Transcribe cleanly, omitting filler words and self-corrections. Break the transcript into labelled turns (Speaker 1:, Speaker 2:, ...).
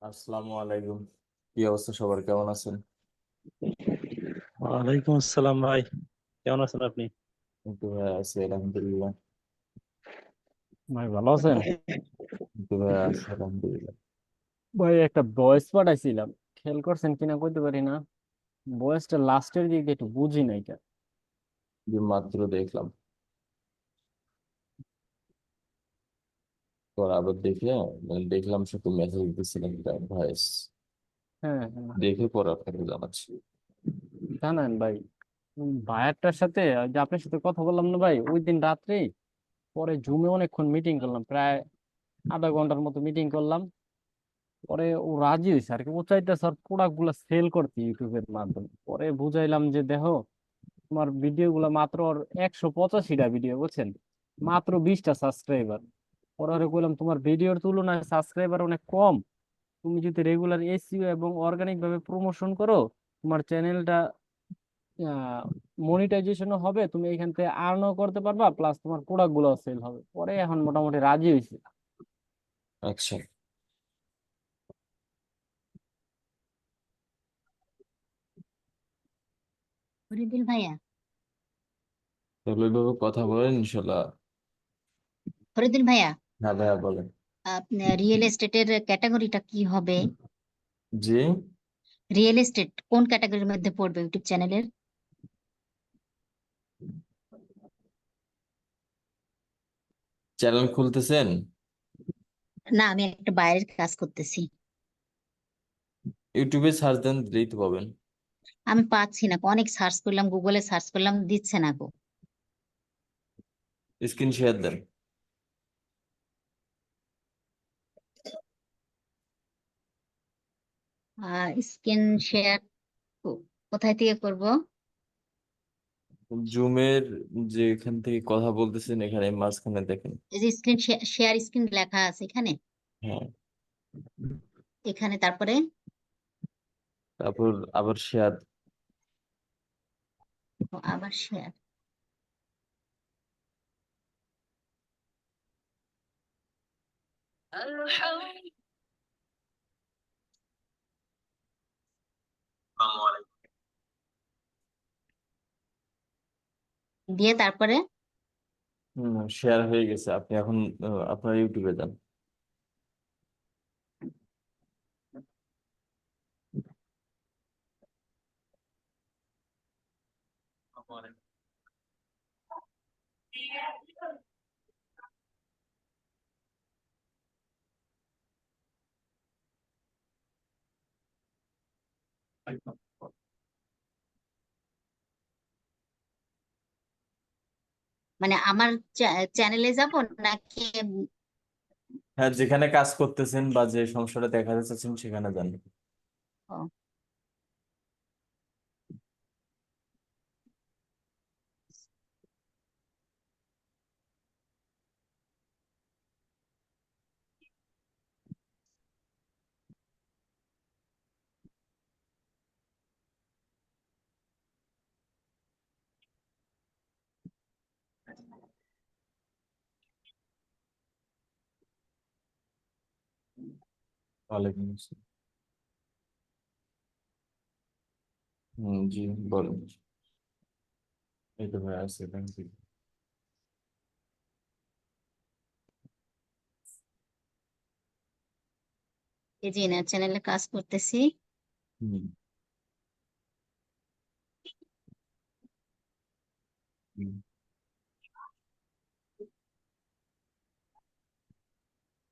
Speaker 1: আসসালামু আলাইকুম। কি অবস্থা, সবার কেমন আছেন?
Speaker 2: ওয়ালাইকুম আসসালাম ভাই, কেমন আছেন আপনি?
Speaker 1: কিন্তু ভাই আছি আলহামদুলিল্লাহ।
Speaker 2: ভাই ভালো আছেন?
Speaker 1: কিন্তু ভাই আছি আলহামদুলিল্লাহ।
Speaker 3: ভাই একটা ভয়েস পাঠাইছিলাম, খেয়াল করছেন কিনা কইতে পারি না। ভয়েসটা লাস্টের দিক দিয়ে একটু বুঝি নাই কেন।
Speaker 1: যে মাত্র দেখলাম, তো আবার দেখলে দেখলাম শুধু মেসেজ দিচ্ছিলাম ভয়েস
Speaker 3: হ্যাঁ হ্যাঁ,
Speaker 1: দেখে পরে আপনাকে জানাচ্ছি।
Speaker 3: জানেন ভাই, ভাইয়ারটার সাথে ওই যে আপনার সাথে কথা বললাম না ভাই ওই দিন রাত্রে, পরে জুমে অনেকক্ষণ মিটিং করলাম, প্রায় আধা ঘন্টার মতো মিটিং করলাম। পরে ও রাজি হয়েছে আর কি, ও চাইতে স্যার প্রোডাক্ট গুলা সেল করতে ইউটিউবের মাধ্যমে। পরে বুঝাইলাম যে দেখো, তোমার ভিডিও গুলা মাত্র 185টা ভিডিও, বুঝছেন, মাত্র 20টা সাবস্ক্রাইবার। পরে ওরে কইলাম তোমার ভিডিওর তুলনায় সাবস্ক্রাইবার অনেক কম, তুমি যদি রেগুলার এসইও এবং অর্গানিক ভাবে প্রমোশন করো, তোমার চ্যানেলটা মনিটাইজেশনও হবে, তুমি এখান থেকে আর্নও করতে পারবা, প্লাস তোমার প্রোডাক্ট গুলো সেল হবে। পরে এখন মোটামুটি রাজি হয়েছে।
Speaker 1: আচ্ছা,
Speaker 4: ফরিদুল ভাইয়া,
Speaker 1: তাহলে ওইভাবে কথা বলেন ইনশাল্লাহ।
Speaker 4: ফরিদুল ভাইয়া,
Speaker 1: হ্যাঁ ভাইয়া বলেন।
Speaker 4: আপনার রিয়েল এস্টেটের ক্যাটাগরিটা কি হবে?
Speaker 1: জি,
Speaker 4: রিয়েল এস্টেট কোন ক্যাটাগরির মধ্যে পড়বে ইউটিউব চ্যানেলের?
Speaker 1: চ্যানেল খুলতেছেন?
Speaker 4: না, আমি একটা বাইরের কাজ করতেছি।
Speaker 1: ইউটিউবে সার্চ দেন, দিলেই তো পাবেন।
Speaker 4: আমি পাচ্ছি না, অনেক সার্চ করলাম, গুগলে সার্চ করলাম, দিচ্ছে না গো।
Speaker 1: স্ক্রিন শেয়ার দেন।
Speaker 4: স্ক্রিন শেয়ার কোথায় থেকে করব?
Speaker 1: জুমের যে এখান থেকে কথা বলতেছেন, এখানে মাঝখানে দেখেন।
Speaker 4: এই যে স্ক্রিন শেয়ার স্ক্রিন লেখা আছে এখানে,
Speaker 1: হ্যাঁ,
Speaker 4: এখানে তারপরে
Speaker 1: তারপর আবার শেয়ার।
Speaker 4: আবার শেয়ার। দিয়ে তারপরে
Speaker 1: শেয়ার হয়ে গেছে। আপনি এখন আপনার ইউটিউবে যান।
Speaker 4: মানে আমার চ্যানেলে যাব নাকি?
Speaker 1: হ্যাঁ, যেখানে কাজ করতেছেন বা যে সমস্যাটা দেখা যাচ্ছেন সেখানে যান।
Speaker 4: ও,
Speaker 1: ওয়ালাইকুম আসসালাম। জি, বলুন। এই তো ভাই আছে, থ্যাংক ইউ।
Speaker 4: এই যে না চ্যানেলে কাজ করতেছি।
Speaker 1: হুম, হুম।